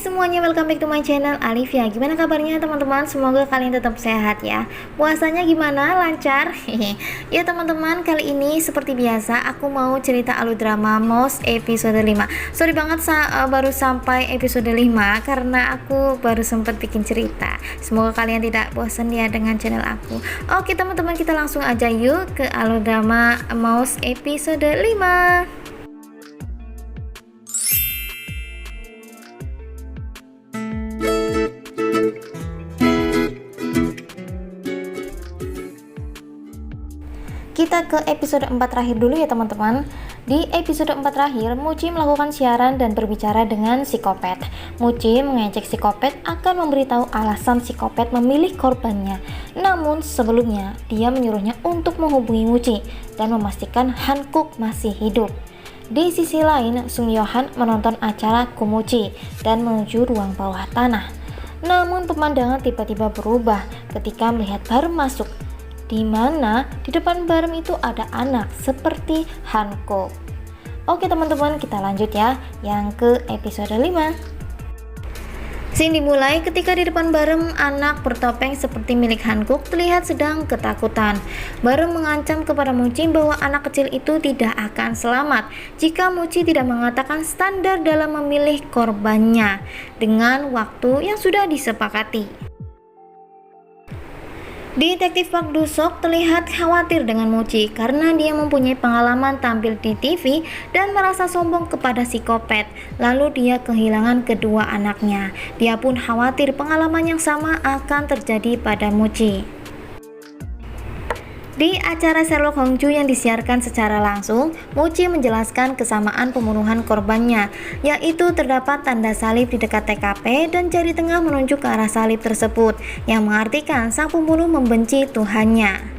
semuanya, welcome back to my channel Alivia. Gimana kabarnya teman-teman? Semoga kalian tetap sehat ya. Puasanya gimana? Lancar? Ya teman-teman, kali ini seperti biasa aku mau cerita alur-drama Mouse episode 5. Sorry banget baru sampai episode 5 karena aku baru sempat bikin cerita. Semoga kalian tidak bosan ya dengan channel aku. Oke teman-teman, kita langsung aja yuk ke alur-drama Mouse episode 5. Kita ke episode 4 terakhir dulu ya teman-teman. Di episode 4 terakhir, Muji melakukan siaran dan berbicara dengan psikopat. Muji mengejek psikopat akan memberitahu alasan psikopat memilih korbannya. Namun sebelumnya, dia menyuruhnya untuk menghubungi Muji dan memastikan Hankook masih hidup. Di sisi lain, Sung Yohan menonton acara Kumuji dan menuju ruang bawah tanah. Namun pemandangan tiba-tiba berubah ketika melihat Barem masuk, di mana di depan Barem itu ada anak seperti Hankook. Oke teman-teman, kita lanjut ya yang ke episode 5. Scene dimulai ketika di depan Barem anak bertopeng seperti milik Hankook terlihat sedang ketakutan. Barem mengancam kepada Muji bahwa anak kecil itu tidak akan selamat jika Muji tidak mengatakan standar dalam memilih korbannya dengan waktu yang sudah disepakati. Detektif Park Do-sok terlihat khawatir dengan Muji karena dia mempunyai pengalaman tampil di TV dan merasa sombong kepada psikopat. Lalu dia kehilangan kedua anaknya. Dia pun khawatir pengalaman yang sama akan terjadi pada Muji. Di acara Sherlock Hongju yang disiarkan secara langsung, Muji menjelaskan kesamaan pembunuhan korbannya, yaitu terdapat tanda salib di dekat TKP dan jari tengah menunjuk ke arah salib tersebut, yang mengartikan sang pembunuh membenci Tuhannya.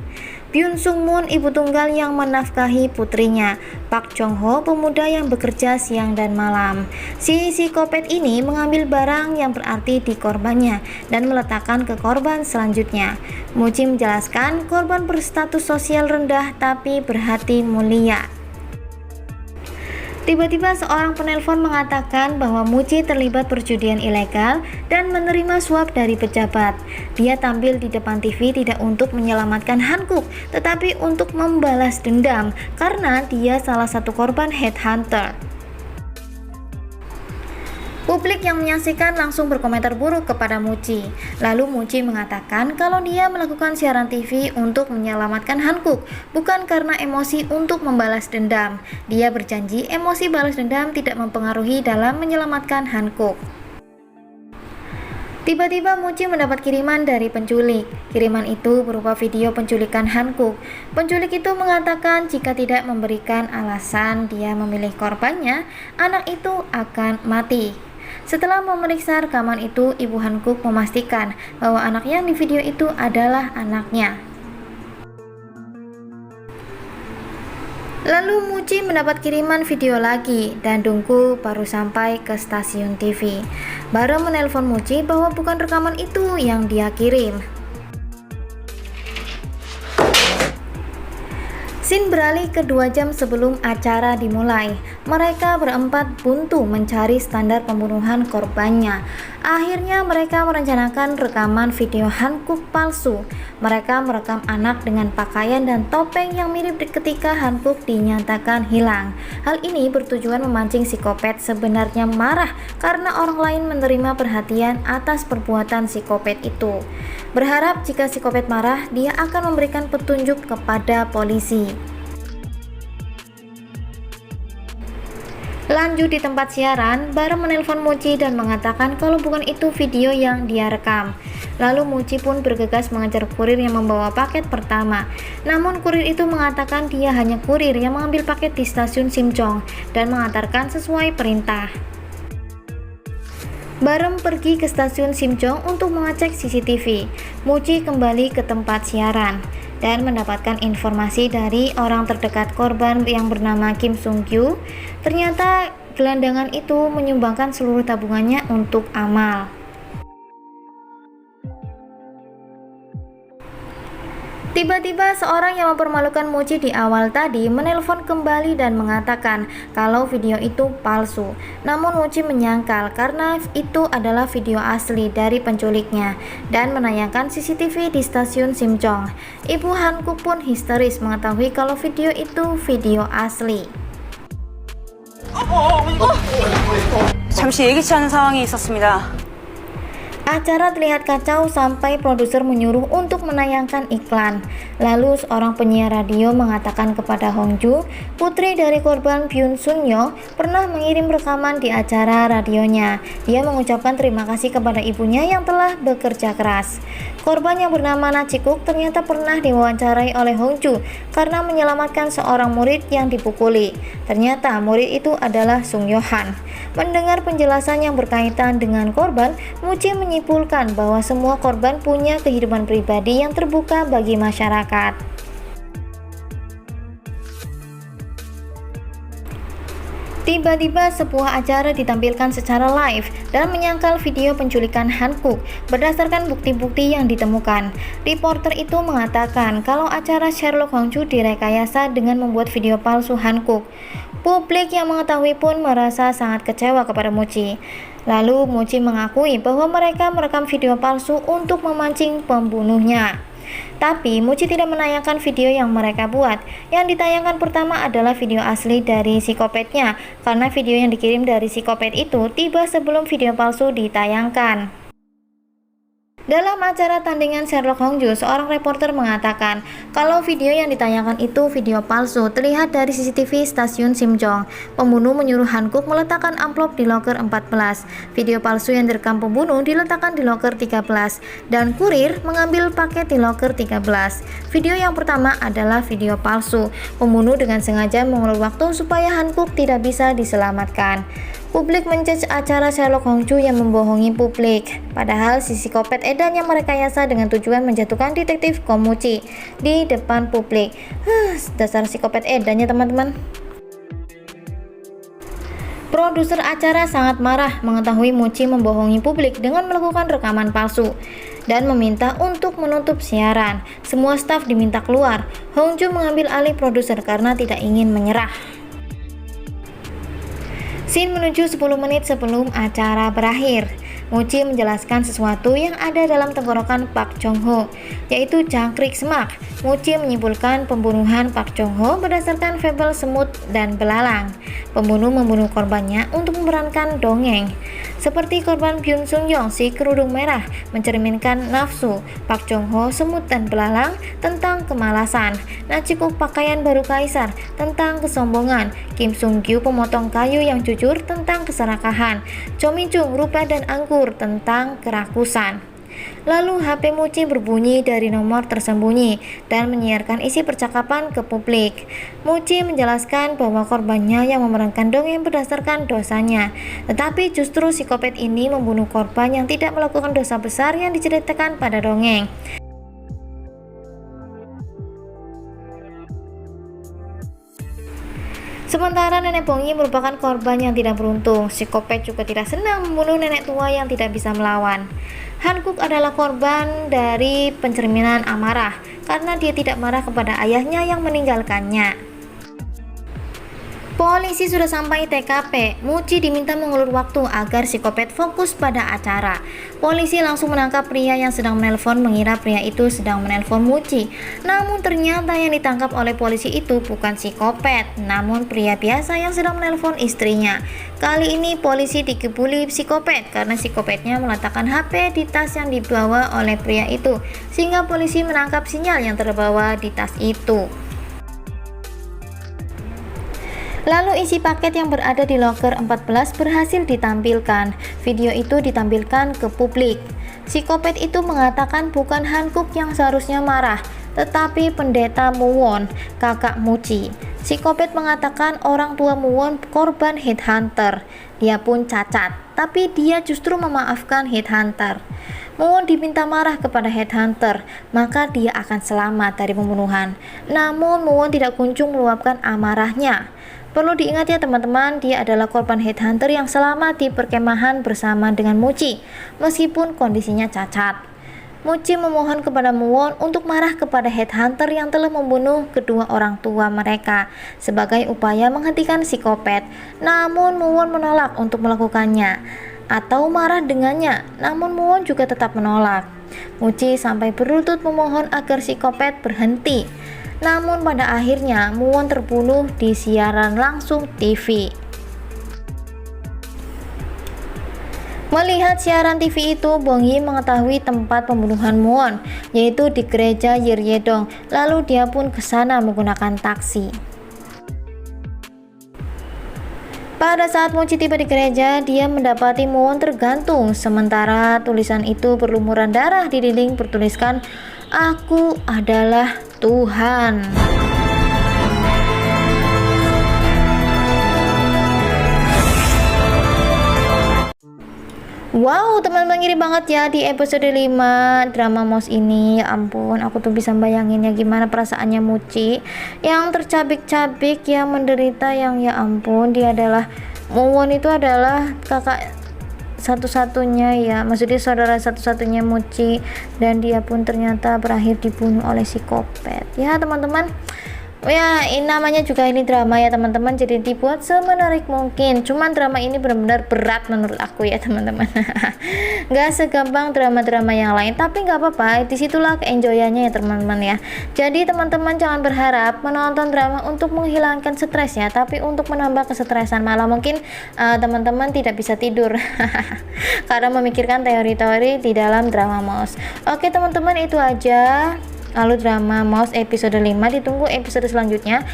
Byun Sung Moon, ibu tunggal yang menafkahi putrinya. Pak Jong Ho, pemuda yang bekerja siang dan malam. Si psikopat ini mengambil barang yang berarti di korbannya dan meletakkan ke korban selanjutnya. Muji menjelaskan korban berstatus sosial rendah tapi berhati mulia. Tiba-tiba seorang penelpon mengatakan bahwa Muji terlibat perjudian ilegal dan menerima suap dari pejabat. Dia tampil di depan TV tidak untuk menyelamatkan Hankook, tetapi untuk membalas dendam karena dia salah satu korban headhunter. Publik yang menyaksikan langsung berkomentar buruk kepada Muji. Lalu Muji mengatakan kalau dia melakukan siaran TV untuk menyelamatkan Hankook, bukan karena emosi untuk membalas dendam. Dia berjanji emosi balas dendam tidak mempengaruhi dalam menyelamatkan Hankook. Tiba-tiba Muji mendapat kiriman dari penculik. Kiriman itu berupa video penculikan Hankook. Penculik itu mengatakan jika tidak memberikan alasan dia memilih korbannya, anak itu akan mati. Setelah memeriksa rekaman itu, ibu Hankook memastikan bahwa anak yang di video itu adalah anaknya. Lalu Muji mendapat kiriman video lagi dan Dongku baru sampai ke stasiun TV. Baru menelpon Muji bahwa bukan rekaman itu yang dia kirim. Scene beralih ke 2 jam sebelum acara dimulai. Mereka berempat buntu mencari standar pembunuhan korbannya. Akhirnya mereka merencanakan rekaman video Hankook palsu. Mereka merekam anak dengan pakaian dan topeng yang mirip ketika Hankook dinyatakan hilang. Hal ini bertujuan memancing psikopat sebenarnya marah karena orang lain menerima perhatian atas perbuatan psikopat itu. Berharap jika psikopat marah, dia akan memberikan petunjuk kepada polisi. Lanjut di tempat siaran, Barem menelpon Muji dan mengatakan kalau bukan itu video yang dia rekam. Lalu Muji pun bergegas mengejar kurir yang membawa paket pertama. Namun kurir itu mengatakan dia hanya kurir yang mengambil paket di stasiun Simchong dan mengantarkan sesuai perintah. Barem pergi ke stasiun Simchong untuk mengecek CCTV. Muji kembali ke tempat siaran dan mendapatkan informasi dari orang terdekat korban yang bernama Kim Sung Kyu. Ternyata gelandangan itu menyumbangkan seluruh tabungannya untuk amal. Tiba-tiba seorang yang mempermalukan Mochi di awal tadi menelpon kembali dan mengatakan kalau video itu palsu. Namun Mochi menyangkal karena itu adalah video asli dari penculiknya dan menayangkan CCTV di stasiun Simchong. Ibu Hankuk pun histeris mengetahui kalau video itu video asli. 잠시 예기치 않은 상황이 있었습니다. Acara terlihat kacau sampai produser menyuruh untuk menayangkan iklan. Lalu seorang penyiar radio mengatakan kepada Hongju, putri dari korban Byun Sunyo, pernah mengirim rekaman di acara radionya. Dia mengucapkan terima kasih kepada ibunya yang telah bekerja keras. Korban yang bernama Na Chikuk ternyata pernah diwawancarai oleh Hongju karena menyelamatkan seorang murid yang dipukuli. Ternyata murid itu adalah Sung Yohan. Mendengar penjelasan yang berkaitan dengan korban, Mochi menyimpulkan bahwa semua korban punya kehidupan pribadi yang terbuka bagi masyarakat. Tiba-tiba sebuah acara ditampilkan secara live dan menyangkal video penculikan Hankuk berdasarkan bukti-bukti yang ditemukan. Reporter itu mengatakan kalau acara Sherlock Hongju direkayasa dengan membuat video palsu Hankuk. Publik yang mengetahui pun merasa sangat kecewa kepada Mochi. Lalu Mochi mengakui bahwa mereka merekam video palsu untuk memancing pembunuhnya. Tapi Mochi tidak menayangkan video yang mereka buat. Yang ditayangkan pertama adalah video asli dari psikopatnya, karena video yang dikirim dari psikopat itu tiba sebelum video palsu ditayangkan. Dalam acara tandingan Sherlock Hongju, seorang reporter mengatakan kalau video yang ditayangkan itu video palsu terlihat dari CCTV stasiun Simchong. Pembunuh menyuruh Hankuk meletakkan amplop di loker 14. Video palsu yang direkam pembunuh diletakkan di loker 13 dan kurir mengambil paket di loker 13. Video yang pertama adalah video palsu. Pembunuh dengan sengaja mengulur waktu supaya Hankuk tidak bisa diselamatkan. Publik menjudge acara Sherlock Hongju yang membohongi publik. Padahal si psikopat edan yang merekayasa dengan tujuan menjatuhkan detektif Komuchi di depan publik. Dasar psikopat edan ya teman-teman. Produser acara sangat marah mengetahui Mochi membohongi publik dengan melakukan rekaman palsu dan meminta untuk menutup siaran. Semua staf diminta keluar. Hongju mengambil alih produser karena tidak ingin menyerah. Scene menuju 10 menit sebelum acara berakhir. Mochi menjelaskan sesuatu yang ada dalam tenggorokan Park Jong Ho, yaitu cangkrik semak. Mochi menyimpulkan pembunuhan Park Jong Ho berdasarkan fabel semut dan belalang. Pembunuh membunuh korbannya untuk memerankan dongeng. Seperti korban Byun Sung Yong, si kerudung merah, mencerminkan nafsu. Park Jong Ho, semut dan belalang, tentang kemalasan. Na Chikuk, pakaian baru kaisar, tentang kesombongan. Kim Sung Gyu, pemotong kayu yang jujur, tentang keserakahan. Cho Min Chung, rupa dan anggur, tentang kerakusan. Lalu HP Mochi berbunyi dari nomor tersembunyi dan menyiarkan isi percakapan ke publik. Mochi menjelaskan bahwa korbannya yang memerankan dongeng berdasarkan dosanya, tetapi justru psikopat ini membunuh korban yang tidak melakukan dosa besar yang diceritakan pada dongeng. Sementara nenek Bongi merupakan korban yang tidak beruntung. Psikopat juga tidak senang membunuh nenek tua yang tidak bisa melawan. Hankuk adalah korban dari pencerminan amarah karena dia tidak marah kepada ayahnya yang meninggalkannya. Polisi sudah sampai TKP. Mochi diminta mengulur waktu agar psikopat fokus pada acara. Polisi langsung menangkap pria yang sedang menelpon, mengira pria itu sedang menelpon Mochi. Namun ternyata yang ditangkap oleh polisi itu bukan psikopat, namun pria biasa yang sedang menelpon istrinya. Kali ini polisi dikebuli psikopat karena psikopatnya meletakkan HP di tas yang dibawa oleh pria itu, sehingga polisi menangkap sinyal yang terbawa di tas itu. Lalu isi paket yang berada di loker 14 berhasil ditampilkan. Video itu ditampilkan ke publik. Psikopat itu mengatakan bukan Hankuk yang seharusnya marah, tetapi pendeta Muwon, kakak Mochi. Psikopat mengatakan orang tua Muwon korban headhunter. Dia pun cacat, tapi dia justru memaafkan headhunter. Muwon diminta marah kepada headhunter, maka dia akan selamat dari pembunuhan. Namun Muwon tidak kunjung meluapkan amarahnya. Perlu diingat ya teman-teman, dia adalah korban headhunter yang selamat di perkemahan bersama dengan Mochi, meskipun kondisinya cacat. Muji memohon kepada Muwon untuk marah kepada headhunter yang telah membunuh kedua orang tua mereka sebagai upaya menghentikan psikopat. Namun Muwon menolak untuk melakukannya atau marah dengannya. Namun Muwon juga tetap menolak. Muji sampai berlutut memohon agar psikopat berhenti. Namun pada akhirnya Muwon terbunuh di siaran langsung TV. Melihat siaran TV itu, Bong Yi mengetahui tempat pembunuhan Muwon, yaitu di gereja Yeryedong. Lalu dia pun ke sana menggunakan taksi. Pada saat Muji tiba di gereja, dia mendapati Muwon tergantung. Sementara tulisan itu berlumuran darah di dinding bertuliskan, "Aku adalah Tuhan." Wow, teman-teman, ngiri banget ya di episode 5 drama Mouse ini. Ya ampun, aku tuh bisa bayangin ya gimana perasaannya Muji yang tercabik-cabik, yang menderita, yang ya ampun, dia adalah Muwon itu adalah kakak satu-satunya ya, maksudnya saudara satu-satunya Muji, dan dia pun ternyata berakhir dibunuh oleh psikopat. Ya teman-teman, ya ini namanya juga ini drama ya teman-teman, jadi dibuat semenarik mungkin. Cuman drama ini benar-benar berat menurut aku ya teman-teman. Gak segampang drama-drama yang lain, tapi nggak apa-apa, disitulah keenjoyannya ya teman-teman ya. Jadi teman-teman jangan berharap menonton drama untuk menghilangkan stres ya, tapi untuk menambah kesetresan, malah mungkin teman-teman tidak bisa tidur karena memikirkan teori-teori di dalam drama Mouse. Oke teman-teman, itu aja lalu drama Mouse episode 5, ditunggu episode selanjutnya.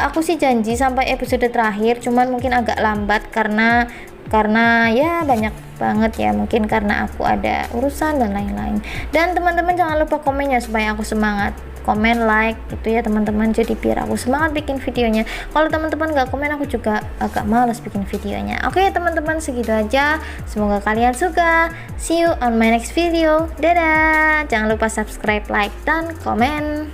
Aku sih janji sampai episode terakhir, cuman mungkin agak lambat karena ya banyak banget ya, mungkin karena aku ada urusan dan lain-lain. Dan teman-teman jangan lupa komennya supaya aku semangat, komen, like gitu ya teman-teman, jadi biar aku semangat bikin videonya. Kalau teman-teman gak komen, aku juga agak males bikin videonya. Oke teman-teman, segitu aja, semoga kalian suka. See you on my next video. Dadah, jangan lupa subscribe, like, dan komen.